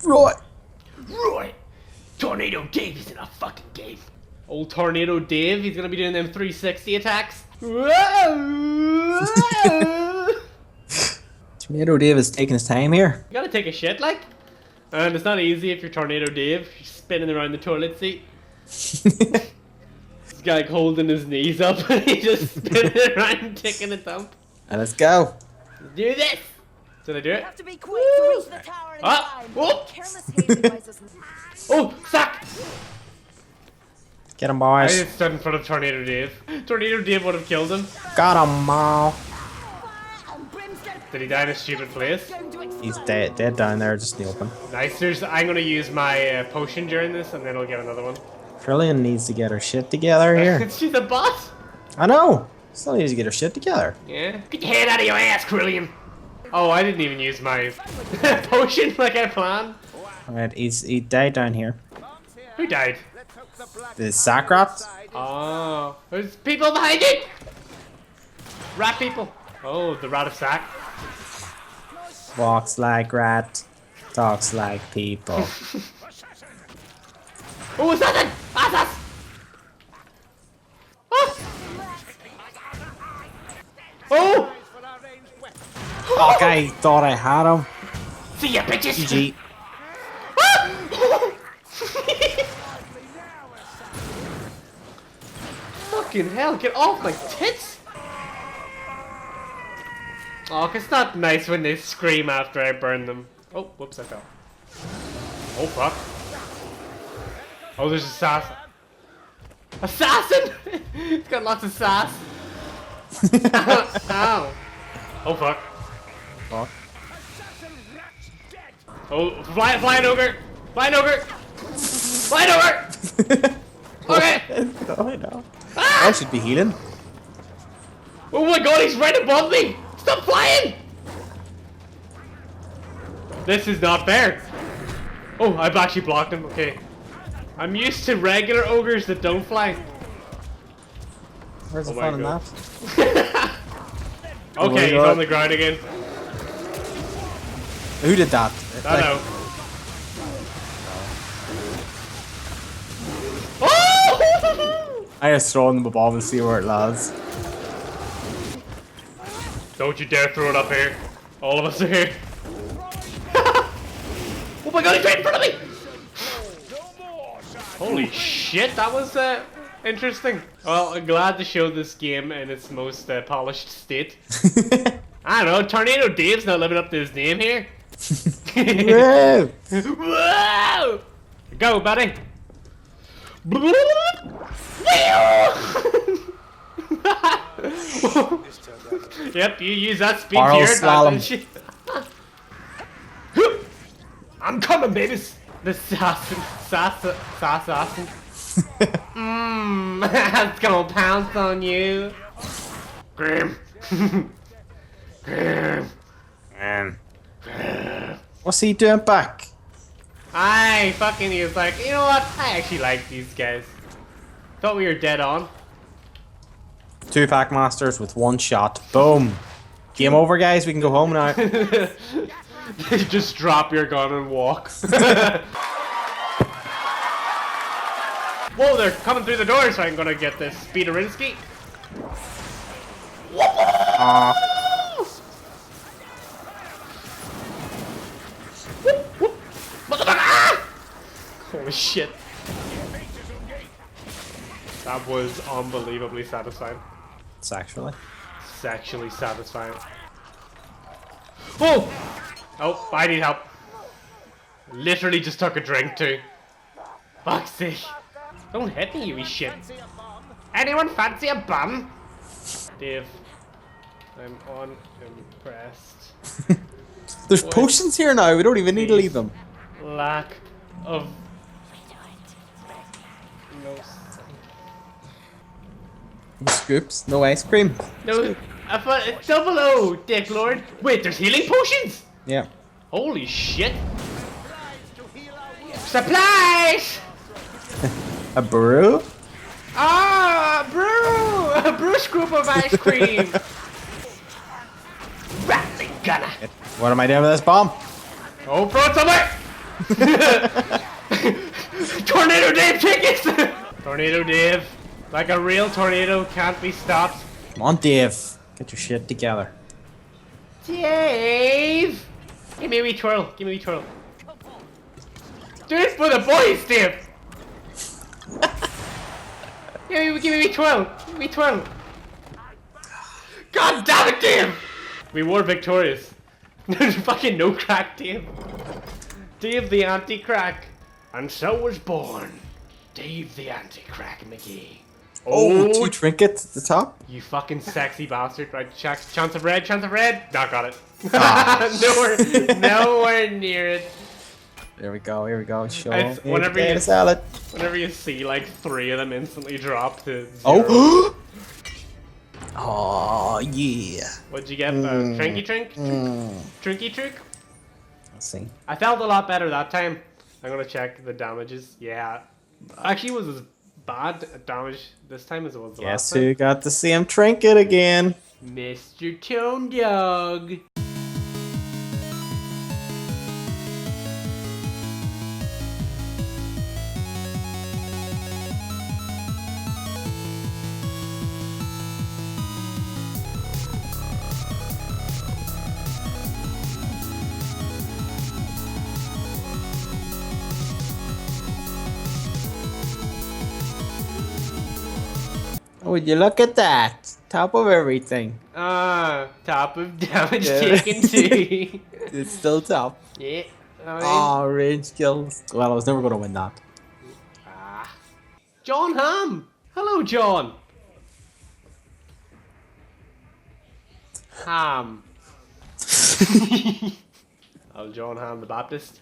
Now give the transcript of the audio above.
Right. Right. Tornado Dave is in a fucking game. Old Tornado Dave, he's gonna be doing them 360 attacks. Tornado Dave is taking his time here. You gotta take a shit, like. And it's not easy if you're Tornado Dave. You're spinning around the toilet seat. This guy like holding his knees up and he's just spinning around taking a dump. And let's go. Let's do this! Did I do it? Have to be quick to reach the tower in time. Whoa. Careless haste advises. Oh, sack! Get him, I boys. just stood in front of Tornado Dave. Tornado Dave would have killed him. Got him, Mal. Did he die in a stupid place? He's dead down there, just in the open. Nice. I'm gonna use my potion during this, and then I'll get another one. Trillian needs to get her shit together here. She's a bot. I know. Still needs to get her shit together. Yeah. Get your head out of your ass, Krillian. Oh, I didn't even use my potion like I planned. Alright, he died down here. Who died? The sack rat? Oh, there's people behind it. Rat people. Oh, the rat of sack. Walks like rat, talks like people. Oh, what's that then? That's us! Oh! Fuck, I thought I had him. See ya, bitches! GG. Fucking hell, get off my tits! Oh, it's not nice when they scream after I burn them. Oh, whoops, I fell. Oh, fuck. Oh, there's assassin. Assassin! It's got lots of sass. Ow. Oh, fuck. Fuck. Oh, flying ogre! Flying ogre! Flying ogre! Okay! Oh, no. I should be healing. Oh my god, he's right above me! Stop flying! This is not fair. Oh, I've actually blocked him. Okay. I'm used to regular ogres that don't fly. Where's the my fun in God. that? Okay, he's God. on the ground again. Who did that? I know. Oh! I just throw them above and see where it lands. Don't you dare throw it up here. All of us are here. Oh my god, he's right in front of me! Holy shit, that was interesting. Well, I'm glad to show this game in its most polished state. I don't know, Tornado Dave's not living up to his name here. Yeah. Whoa! Go, buddy. Yep, you use that speed Barrel to your slalom. advantage. I'm coming, babies. The assassin. It's gonna pounce on you. Grim. Grim. What's he doing back? I fucking he was like, you know what? I actually like these guys. Thought we were dead on. 2 pack masters with 1 shot. Boom. Game over, guys. We can go home now. Just drop your gun and walk. Whoa, they're coming through the door, so I'm gonna get this Speederinsky. Holy shit. That was unbelievably satisfying. Sexually. Sexually satisfying. Oh! Oh, I need help. Literally just took a drink too. Fuck's sake. Don't hit me, you wee shit. Anyone fancy a bum? Dave, I'm unimpressed. There's potions here now. We don't even need to leave them. Lack of... No... No scoops. No ice cream. No, I thought it's double O, Dick Lord. Wait, there's healing potions? Yeah. Holy shit. Supplies! A brew? Ah, brew! A brew scoop of ice cream! Rattling gunner! What am I doing with this bomb? Oh, throw it somewhere! Tornado Dave tickets! Tornado Dave. Like a real tornado can't be stopped. Come on, Dave. Get your shit together. Dave! Give me a wee twirl. Give me a wee twirl. Do it for the boys, Dave! Give me a wee twirl. Give me a wee twirl. God damn it, Dave! We were victorious. There's fucking no crack, Dave. Dave the anti-crack. And so was born Dave the anti-crack McGee. Oh, 2 trinkets at the top. You fucking sexy bastard. Right, chance of red, chance of red. Not got it. Ah. Nowhere near it. There we go, here we go. Show It's me whenever potato you- salad. Whenever you see like 3 of them instantly drop to 0. Oh! Oh, yeah. What'd you get? Trinky trink? Trinky trink? Let's see. I felt a lot better that time. I'm gonna check the damages. Yeah. Actually, it was as bad damage this time as it was the last Guess time. who got the same trinket again? Mr. Tone Dog. Would you look at that? Top of everything. Top of damage Yeah. taken too. It's still top. Yeah. Oh, range kills. Well, I was never going to win that. John Ham. Hello, John. Ham. Oh, John Ham the Baptist.